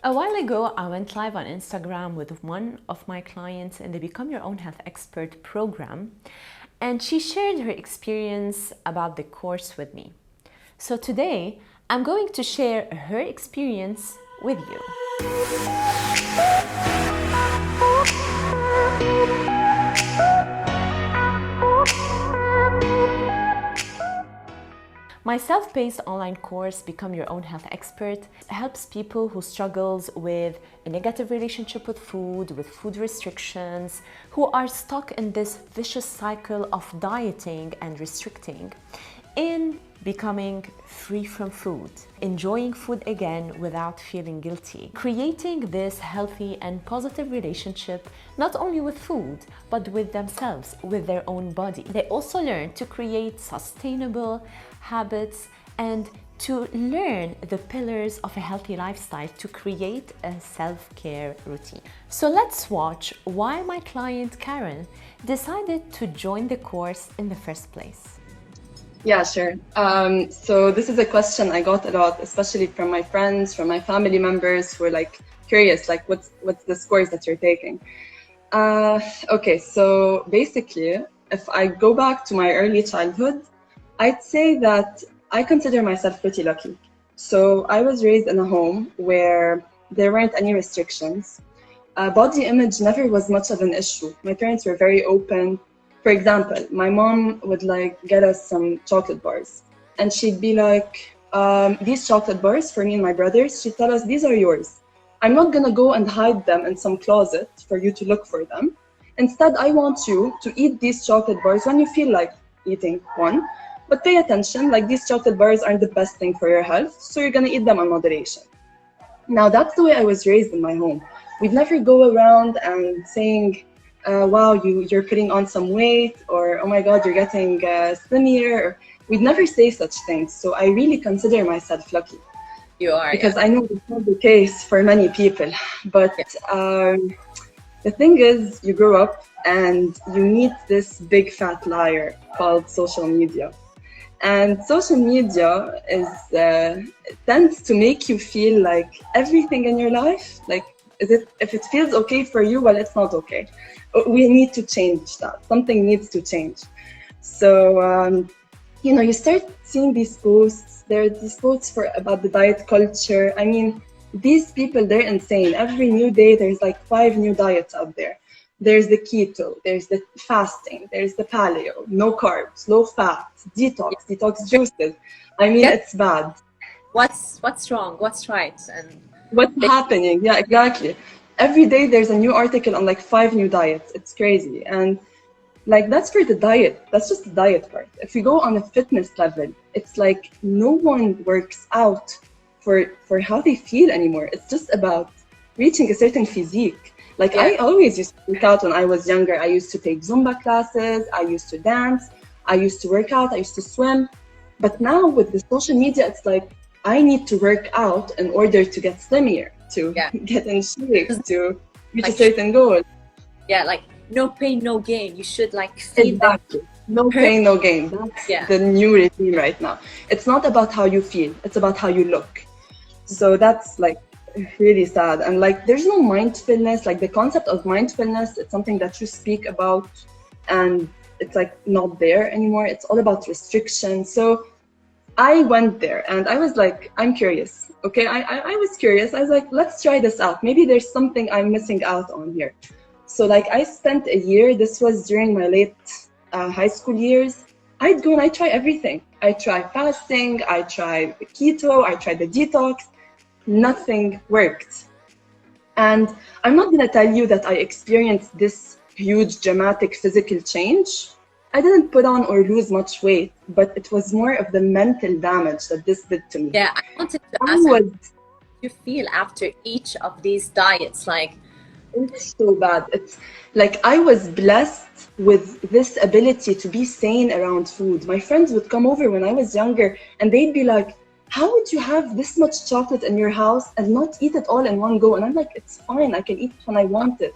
A while ago, I went live on Instagram with one of my clients in the Become Your Own Health Expert program, and she shared her experience about the course with me. So today, I'm going to share her experience with you. My self-paced online course, Become Your Own Health Expert, helps people who struggles with a negative relationship with food restrictions, who are stuck in this vicious cycle of dieting and restricting, in becoming free from food, enjoying food again without feeling guilty, creating this healthy and positive relationship not only with food but with themselves, with their own body. They also learn to create sustainable habits and to learn the pillars of a healthy lifestyle to create a self-care routine. So let's watch why my client Karen decided to join the course in the first place. Yeah, sure. So this is a question I got a lot, especially from my friends, from my family members who are like curious, like what's the scores that you're taking? Okay, so basically, if I go back to my early childhood, I'd say that I consider myself pretty lucky. So I was raised in a home where there weren't any restrictions. Body image never was much of an issue. My parents were very open. For example, my mom would like get us some chocolate bars and she'd be like, these chocolate bars for me and my brothers, she'd tell us, these are yours. I'm not gonna go and hide them in some closet for you to look for them. Instead, I want you to eat these chocolate bars when you feel like eating one, but pay attention, like these chocolate bars aren't the best thing for your health, so you're gonna eat them in moderation. Now that's the way I was raised in my home. We'd never go around and saying, wow, you're putting on some weight, or oh my God, you're getting slimmer. We'd never say such things. So I really consider myself lucky. You are. Because I know it's not the case for many people. But the thing is, you grow up and you meet this big fat liar called social media. And social media tends to make you feel like everything in your life, like if it feels okay for you, well, it's not okay. We need to change that. Something needs to change. So, you start seeing these posts. There are these posts about the diet culture. I mean, these people, they're insane. Every new day, there's like 5 new diets out there. There's the keto, there's the fasting, there's the paleo, no carbs, low fat, detox juices. I mean, it's bad. What's wrong? What's right? And what's happening? Yeah, exactly. Every day there's a new article on like 5 new diets. It's crazy. And like that's for the diet. That's just the diet part. If you go on a fitness level, it's like no one works out for how they feel anymore. It's just about reaching a certain physique. Like I always used to work out when I was younger. I used to take Zumba classes. I used to dance. I used to work out. I used to swim. But now with the social media, it's like I need to work out in order to get slimmer, to get in shape, to reach a certain goal. Yeah, like no pain, no gain. You should like feel exactly. No pain, no gain. That's the new regime right now. It's not about how you feel. It's about how you look. So that's like really sad. And like there's no mindfulness. Like the concept of mindfulness, it's something that you speak about and it's like not there anymore. It's all about restriction. So I went there and I was like, I'm curious. Okay, I was curious. I was like, let's try this out. Maybe there's something I'm missing out on here. So like I spent a year, this was during my late high school years. I'd go and I try everything. I try fasting, I try the keto, I tried the detox. Nothing worked. And I'm not gonna tell you that I experienced this huge dramatic physical change. I didn't put on or lose much weight, but it was more of the mental damage that this did to me. Yeah, I wanted to ask how you feel after each of these diets. Like, it's so bad. It's like I was blessed with this ability to be sane around food. My friends would come over when I was younger and they'd be like, how would you have this much chocolate in your house and not eat it all in one go? And I'm like, it's fine, I can eat it when I want it.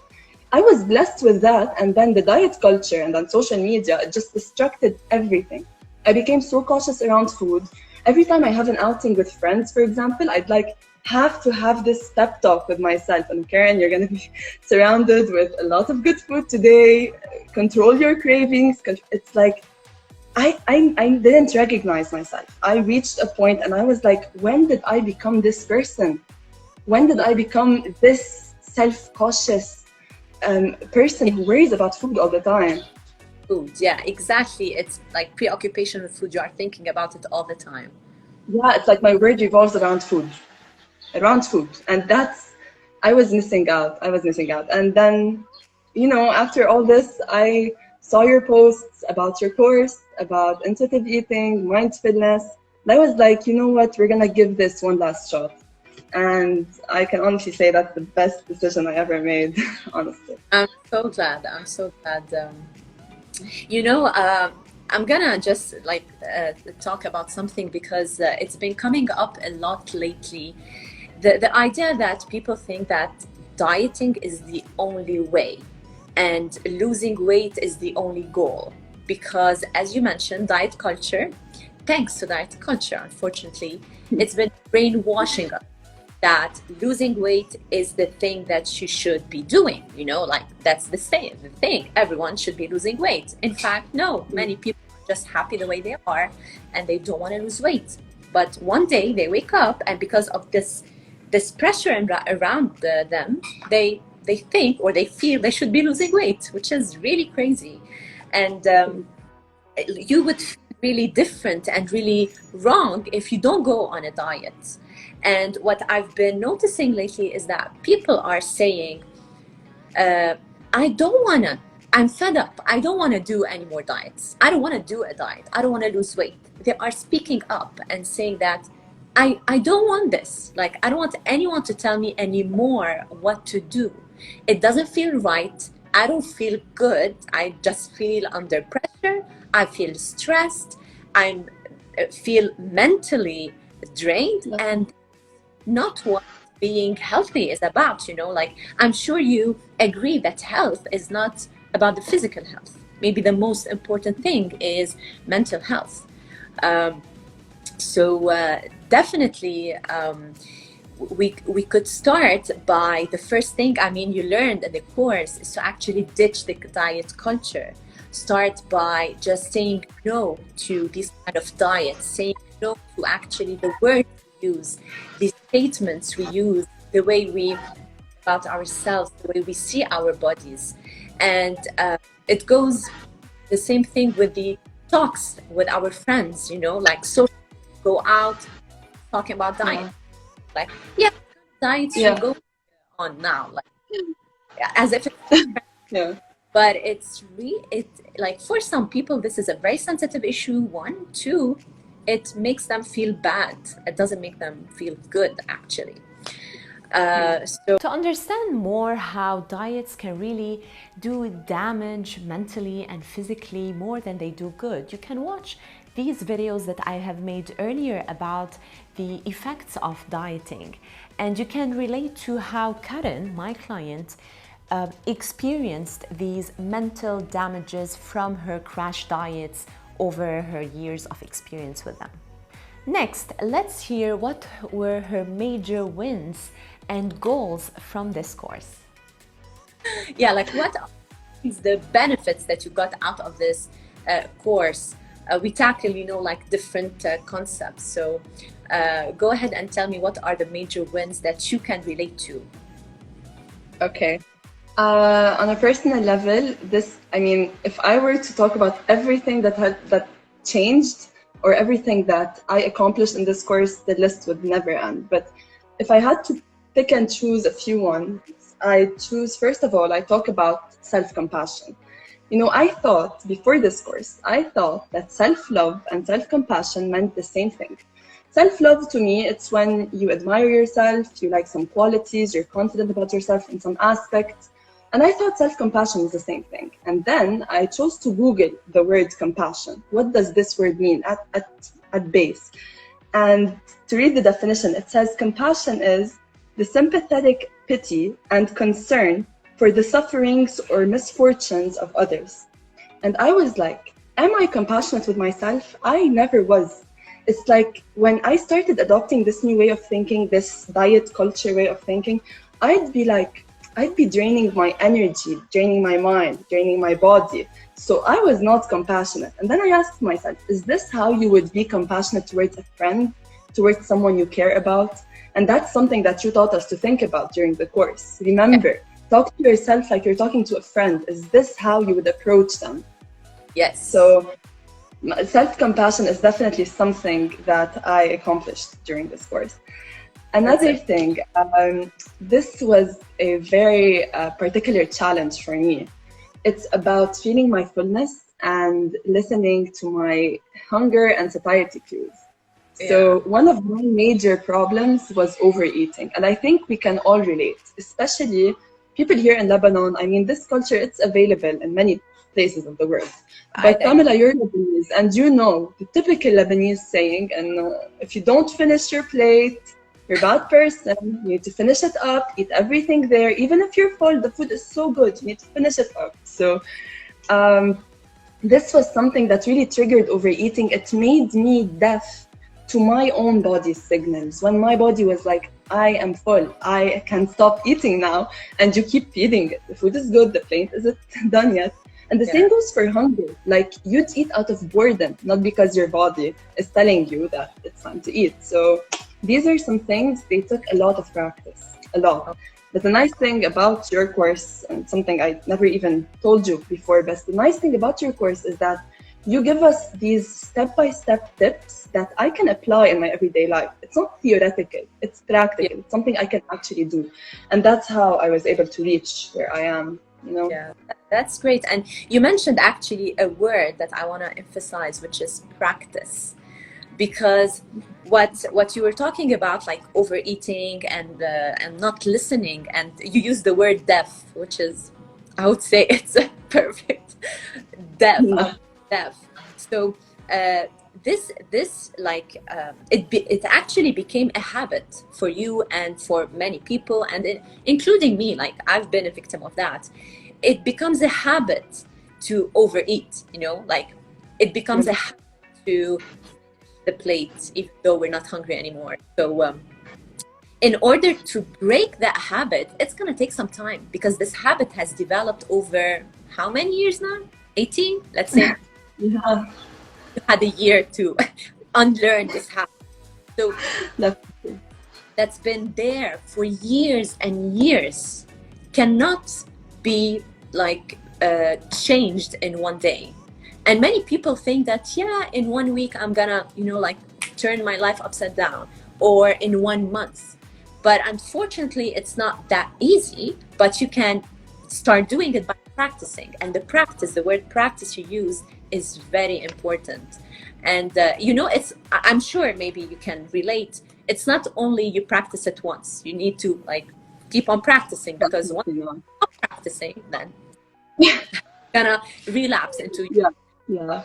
I was blessed with that, and then the diet culture and then social media, it just distracted everything. I became so cautious around food. Every time I have an outing with friends, for example, I'd like, have to have this pep talk with myself. And Karen, you're going to be surrounded with a lot of good food today. Control your cravings. It's like, I didn't recognize myself. I reached a point and I was like, when did I become this person? When did I become this self-cautious person who worries about food all the time? Food, yeah, exactly. It's like preoccupation with food. You are thinking about it all the time. Yeah, it's like my world revolves around food. And I was missing out. And then, after all this, I saw your posts about your course, about intuitive eating, mindfulness, and I was like, you know what, we're gonna give this one last shot. And I can honestly say that's the best decision I ever made. Honestly, I'm so glad. I'm gonna just talk about something because it's been coming up a lot lately. The idea that people think that dieting is the only way and losing weight is the only goal. Because as you mentioned, thanks to diet culture, unfortunately, it's been brainwashing us that losing weight is the thing that you should be doing. That's the thing. Everyone should be losing weight. In fact, no, many people are just happy the way they are and they don't want to lose weight. But one day they wake up and because of this pressure around them, they think or they feel they should be losing weight, which is really crazy. And you would feel really different and really wrong if you don't go on a diet. And what I've been noticing lately is that people are saying, I'm fed up. I don't want to do any more diets. I don't want to do a diet. I don't want to lose weight. They are speaking up and saying that I don't want this. Like, I don't want anyone to tell me anymore what to do. It doesn't feel right. I don't feel good. I just feel under pressure. I feel stressed. I feel mentally drained and not what being healthy is about. Like, I'm sure you agree that health is not about the physical health. Maybe the most important thing is mental health. So definitely we could start by the first thing, you learned in the course is to actually ditch the diet culture. Start by just saying no to these kind of diets, saying no to actually the words we use, the statements we use, the way we about ourselves, the way we see our bodies. And it goes the same thing with the talks with our friends, like social, go out talking about diet. Like, diets should go on now, like as if it's but it's like for some people this is a very sensitive issue. 1, 2, it makes them feel bad. It doesn't make them feel good, actually. So to understand more how diets can really do damage mentally and physically more than they do good, you can watch these videos that I have made earlier about the effects of dieting. And you can relate to how Karen, my client, experienced these mental damages from her crash diets over her years of experience with them. Next, let's hear what were her major wins and goals from this course. Like what are the benefits that you got out of this course? We tackle, like different concepts. So go ahead and tell me what are the major wins that you can relate to. Okay. On a personal level, if I were to talk about everything that changed or everything that I accomplished in this course, the list would never end. But if I had to pick and choose a few ones, I choose, first of all, I talk about self-compassion. I thought before this course, that self-love and self-compassion meant the same thing. Self-love to me, it's when you admire yourself, you like some qualities, you're confident about yourself in some aspects. And I thought self-compassion was the same thing. And then I chose to Google the word compassion. What does this word mean at base? And to read the definition, it says compassion is the sympathetic pity and concern for the sufferings or misfortunes of others. And I was like, am I compassionate with myself? I never was. it's like when I started adopting this new way of thinking, this diet culture way of thinking, I'd be draining my energy, draining my mind, draining my body. So I was not compassionate. And then I asked myself, is this how you would be compassionate towards a friend, towards someone you care about? And that's something that you taught us to think about during the course. Remember, talk to yourself like you're talking to a friend. Is this how you would approach them? Yes. So self-compassion is definitely something that I accomplished during this course. Another thing, this was a very particular challenge for me. It's about feeling my fullness and listening to my hunger and satiety cues. So one of my major problems was overeating. And I think we can all relate, especially people here in Lebanon. I mean, this culture, it's available in many places of the world. But Pamela, you're Lebanese, and you know the typical Lebanese saying, and if you don't finish your plate, you're a bad person. You need to finish it up, eat everything there. Even if you're full, the food is so good, you need to finish it up. So this was something that really triggered overeating. It made me deaf to my own body's signals. When my body was like, I am full, I can stop eating now, and you keep feeding it. The food is good, the plate isn't done yet. And the same goes for hunger. Like, you'd eat out of boredom, not because your body is telling you that it's time to eat. So these are some things, they took a lot of practice, a lot. But the nice thing about your course, and something I never even told you before, but the nice thing about your course is that you give us these step-by-step tips that I can apply in my everyday life. It's not theoretical, it's practical. It's something I can actually do. And that's how I was able to reach where I am, you know? Yeah, that's great. And you mentioned actually a word that I want to emphasize, which is practice. Because what you were talking about, like overeating and not listening, and you use the word deaf, which is, I would say it's a perfect deaf. Deaf. So this like it actually became a habit for you and for many people, and including me. Like, I've been a victim of that. It becomes a habit to overeat. You know, like it becomes a habit to the plate, even though we're not hungry anymore. So in order to break that habit, it's gonna take some time, because this habit has developed over how many years now? 18, let's say. Yeah. You had a year to unlearn this habit. So that's been there for years and years, cannot be like changed in one day. And many people think that, yeah, in 1 week I'm gonna, you know, like turn my life upside down, or in 1 month. But unfortunately, it's not that easy. But you can start doing it by practicing. And the word practice you use is very important. And you know, I'm sure maybe you can relate. It's not only you practice it once. You need to like keep on practicing, because once you stop practicing, then you're gonna relapse into Yeah.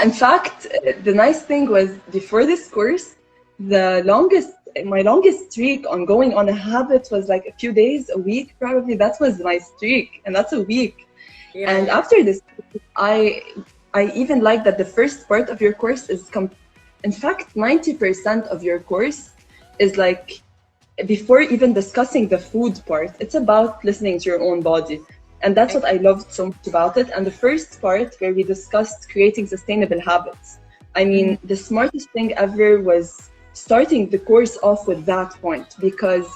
In fact, the nice thing was, before this course, my longest streak on going on a habit was like a few days, a week probably. That was my streak, and that's a week. And after this, I even like that the first part of your course is in fact 90% of your course is like, before even discussing the food part, it's about listening to your own body. And that's what I loved so much about it. And the first part, where we discussed creating sustainable habits, I mean, the smartest thing ever was starting the course off with that point, because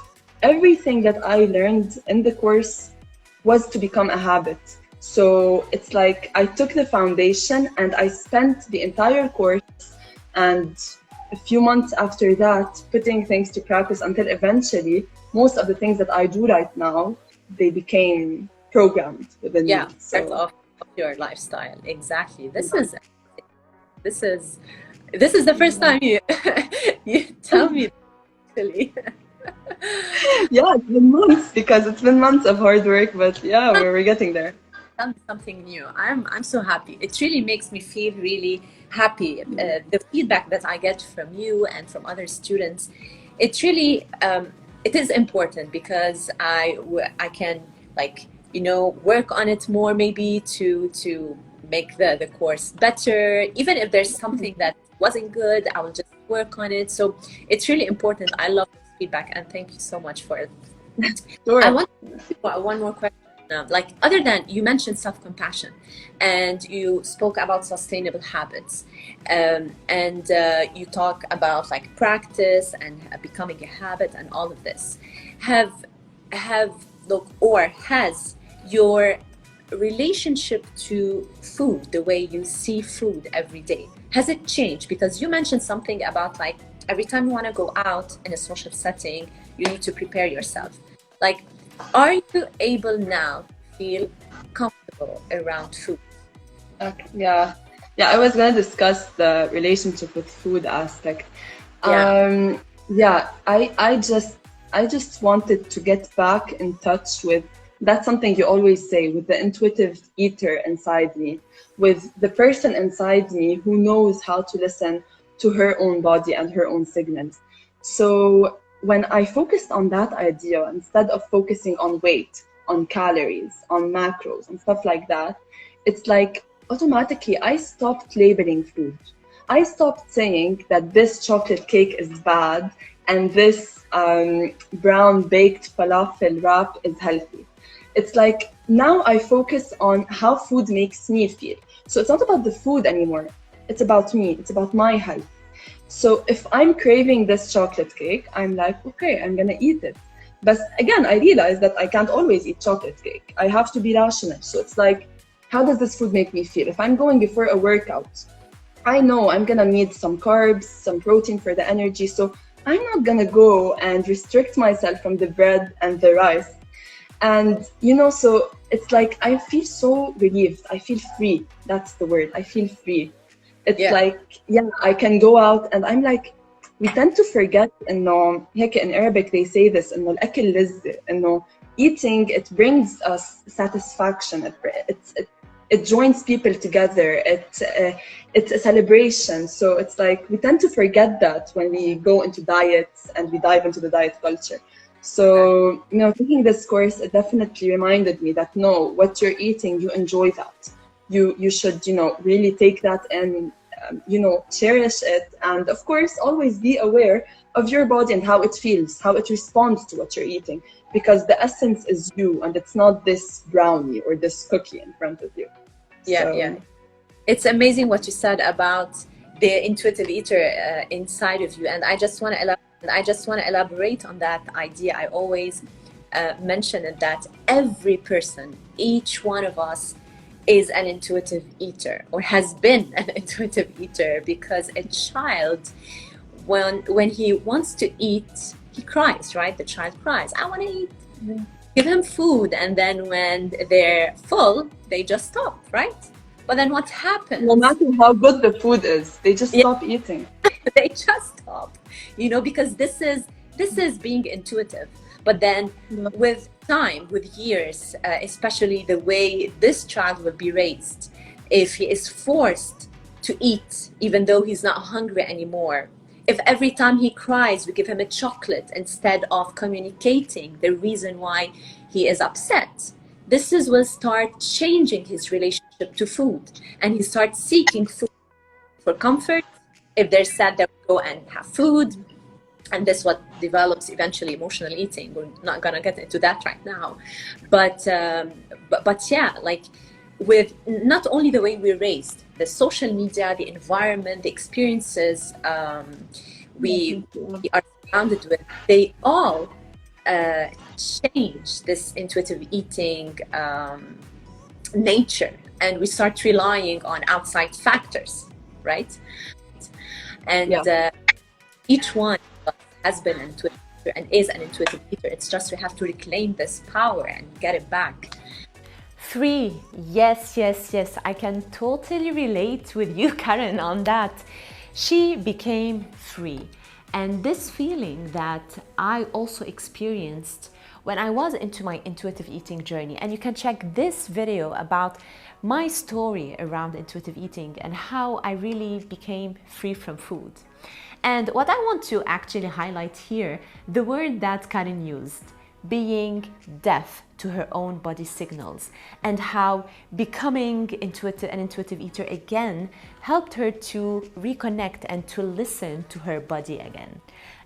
everything that I learned in the course was to become a habit. So it's like I took the foundation and I spent the entire course and a few months after that putting things to practice, until eventually most of the things that I do right now, they became programmed within me. So. Part of your lifestyle. Exactly. This is the first time you tell me, actually. Yeah, it's been months, because it's been months of hard work, but yeah, we're getting there. Something new. I'm so happy. It really makes me feel really happy. The feedback that I get from you and from other students, it really it is important, because I can, like, you know, work on it more, maybe to make the course better, even if there's something that wasn't good, I will just work on it. So it's really important. I love this feedback, and thank you so much for it. Sure. I want one more question. Like, other than, you mentioned self-compassion, and you spoke about sustainable habits, and you talk about like practice and becoming a habit and all of this. Have look, or has your relationship to food, the way you see food every day, has it changed? Because you mentioned something about like every time you want to go out in a social setting, you need to prepare yourself. Like, are you able now to feel comfortable around food? Okay. Yeah. Yeah, I was gonna discuss the relationship with food aspect. Yeah. Yeah, I just wanted to get back in touch with, that's something you always say, with the intuitive eater inside me, with the person inside me who knows how to listen to her own body and her own signals. So when I focused on that idea, instead of focusing on weight, on calories, on macros, and stuff like that, it's like automatically I stopped labeling food. I stopped saying that this chocolate cake is bad and this brown baked falafel wrap is healthy. It's like now I focus on how food makes me feel. So it's not about the food anymore. It's about me. It's about my health. So if I'm craving this chocolate cake, I'm like, okay, I'm gonna eat it. But again, I realize that I can't always eat chocolate cake. I have to be rational. So it's like, how does this food make me feel? If I'm going before a workout, I know I'm gonna need some carbs, some protein for the energy. So I'm not gonna go and restrict myself from the bread and the rice. And so it's like I feel so relieved. I feel free. That's the word. I feel free. It's Yeah. like, yeah, I can go out and I'm like, we tend to forget إنه هيك in Arabic they say this إنه الأكل لذة إنه eating it brings us satisfaction. It joins people together. It's a celebration. So it's like we tend to forget that when we go into diets and we dive into the diet culture. So, taking this course, it definitely reminded me that no, what you're eating, you enjoy that. You should, really take that and, cherish it. And of course, always be aware of your body and how it feels, how it responds to what you're eating, because the essence is you and it's not this brownie or this cookie in front of you. Yeah, So, yeah. It's amazing what you said about the intuitive eater inside of you, and I just want to elaborate on that idea. I always mention it, that every person, each one of us, is an intuitive eater or has been an intuitive eater, because a child, when he wants to eat, he cries, right? The child cries, I want to eat. Give him food, and then when they're full, they just stop, right? But then what happens? no matter how good the food is, they just Yeah. stop eating. They just stop, because this is being intuitive. But then with time, with years, especially the way this child will be raised, if he is forced to eat even though he's not hungry anymore, if every time he cries we give him a chocolate instead of communicating the reason why he is upset, will start changing his relationship to food, and he starts seeking food for comfort. If they're sad, they will go and have food, and this what develops eventually emotional eating. We're not gonna get into that right now, but yeah, like, with not only the way we're raised, the social media, the environment, the experiences we are surrounded with, they all change this intuitive eating nature, and we start relying on outside factors, right? And each one has been an intuitive eater and is an intuitive eater. It's just we have to reclaim this power and get it back. 3. Yes, yes, yes. I can totally relate with you, Karen, on that. She became free. And this feeling that I also experienced when I was into my intuitive eating journey. And you can check this video about my story around intuitive eating and how I really became free from food. And what I want to actually highlight here, the word that Karen used, being deaf to her own body signals, and how becoming an intuitive eater again helped her to reconnect and to listen to her body again.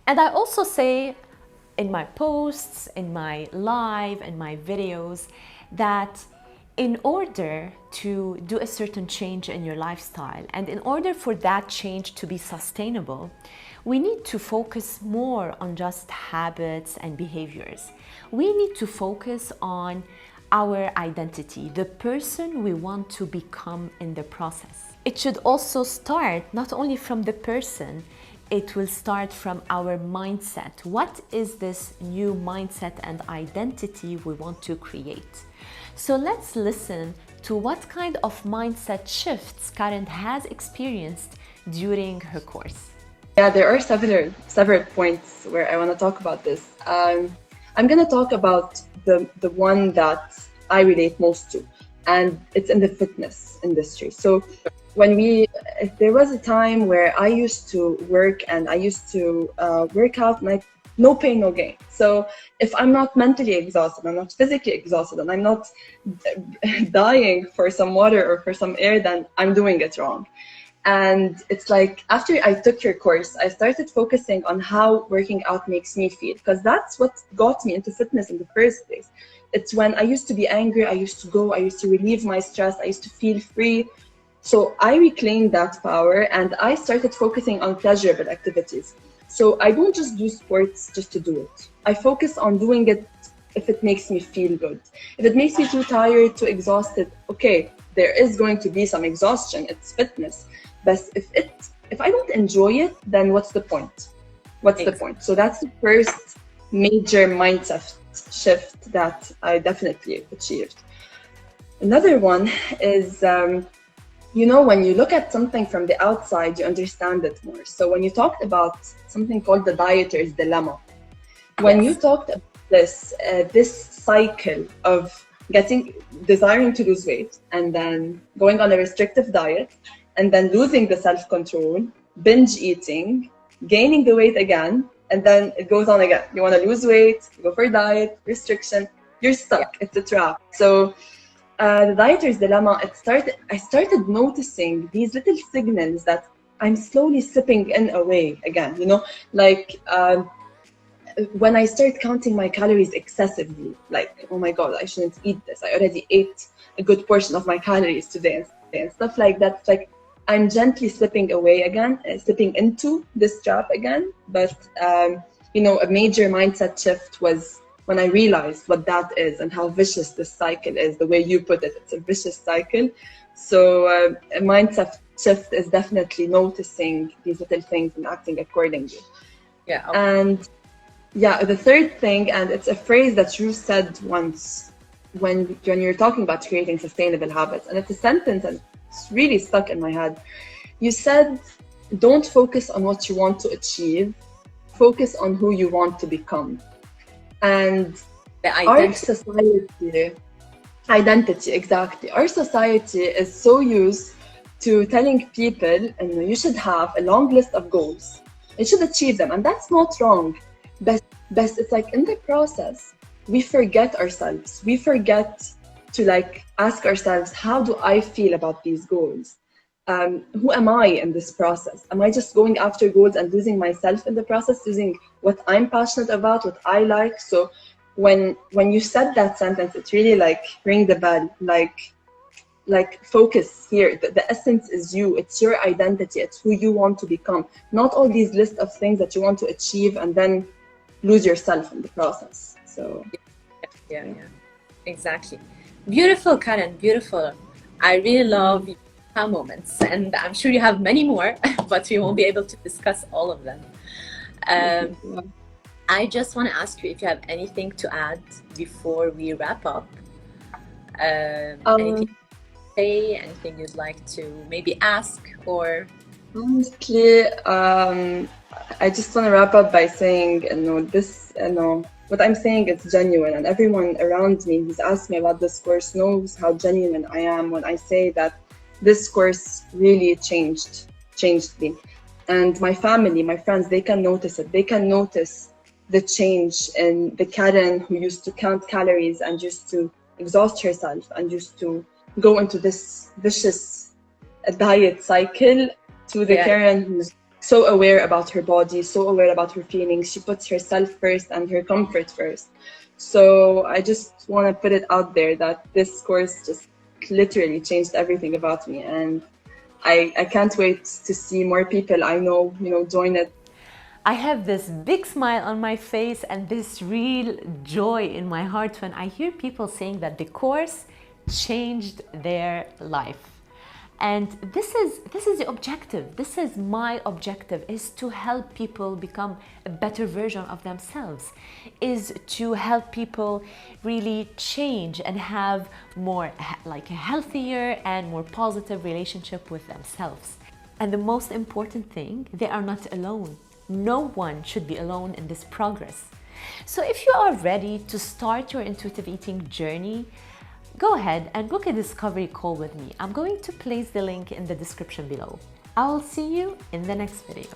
And I also say in my posts, in my live and my videos, that in order to do a certain change in your lifestyle, and in order for that change to be sustainable, we need to focus more on just habits and behaviors. We need to focus on our identity, the person we want to become in the process. It should also start not only from the person, it will start from our mindset. What is this new mindset and identity we want to create? So let's listen to what kind of mindset shifts Karen has experienced during her course. Yeah, there are several points where I want to talk about this. I'm going to talk about the one that I relate most to, and it's in the fitness industry. So there was a time where I used to work and I used to work out, and no pain, no gain. So if I'm not mentally exhausted, I'm not physically exhausted, and I'm not dying for some water or for some air, then I'm doing it wrong. And it's like, after I took your course, I started focusing on how working out makes me feel, because that's what got me into fitness in the first place. It's when I used to be angry, I used to relieve my stress, I used to feel free. So I reclaimed that power and I started focusing on pleasurable activities. So I don't just do sports just to do it. I focus on doing it if it makes me feel good. If it makes me too tired, too exhausted, okay, there is going to be some exhaustion, it's fitness. But if I don't enjoy it, then what's the point? What's the point? So that's the first major mindset shift that I definitely achieved. Another one is, when you look at something from the outside, you understand it more. So when you talked about something called the dieter's dilemma, when you talked about this cycle of desiring to lose weight and then going on a restrictive diet and then losing the self-control, binge eating, gaining the weight again, and then it goes on again. You want to lose weight, you go for diet, restriction, you're stuck. It's a trap. So the dieter's dilemma, I started noticing these little signals that I'm slowly slipping in away again, when I start counting my calories excessively, like, oh my God, I shouldn't eat this. I already ate a good portion of my calories today and stuff like that. It's like I'm gently slipping away again, slipping into this trap again. But, a major mindset shift was when I realized what that is and how vicious this cycle is. The way you put it, it's a vicious cycle. So a mindset shift is definitely noticing these little things and acting accordingly. Yeah. And the third thing, and it's a phrase that you said once when you're talking about creating sustainable habits, and it's a sentence and it's really stuck in my head. You said, don't focus on what you want to achieve, focus on who you want to become. And our society, identity, exactly. Our society is so used to telling people, you should have a long list of goals. You should achieve them, and that's not wrong. But it's like in the process, we forget ourselves. We forget to ask ourselves, how do I feel about these goals? Who am I in this process? Am I just going after goals and losing myself in the process, losing what I'm passionate about, what I like? So when you said that sentence, it really ring the bell, focus here. The essence is you. It's your identity. It's who you want to become. Not all these list of things that you want to achieve and then lose yourself in the process. So yeah, exactly. Beautiful, Karen, beautiful. I really love your moments, and I'm sure you have many more, but we won't be able to discuss all of them. I just want to ask you if you have anything to add before we wrap up. Anything to say, anything you'd like to maybe ask, or? Honestly, I just want to wrap up by saying, what I'm saying is genuine, and everyone around me who's asked me about this course knows how genuine I am when I say that this course really changed me. And my family, my friends, they can notice it. They can notice the change in the Karen who used to count calories and used to exhaust herself and used to go into this vicious diet cycle, to the Yeah. Karen who's so aware about her body, so aware about her feelings. She puts herself first and her comfort first. So I just want to put it out there that this course just literally changed everything about me, and I can't wait to see more people I know, join it. I have this big smile on my face and this real joy in my heart when I hear people saying that the course changed their life. And this is the objective. This is my objective, is to help people become a better version of themselves, is to help people really change and have more like a healthier and more positive relationship with themselves. And the most important thing, they are not alone. No one should be alone in this progress. So if you are ready to start your intuitive eating journey, go ahead and book a discovery call with me. I'm going to place the link in the description below. I will see you in the next video.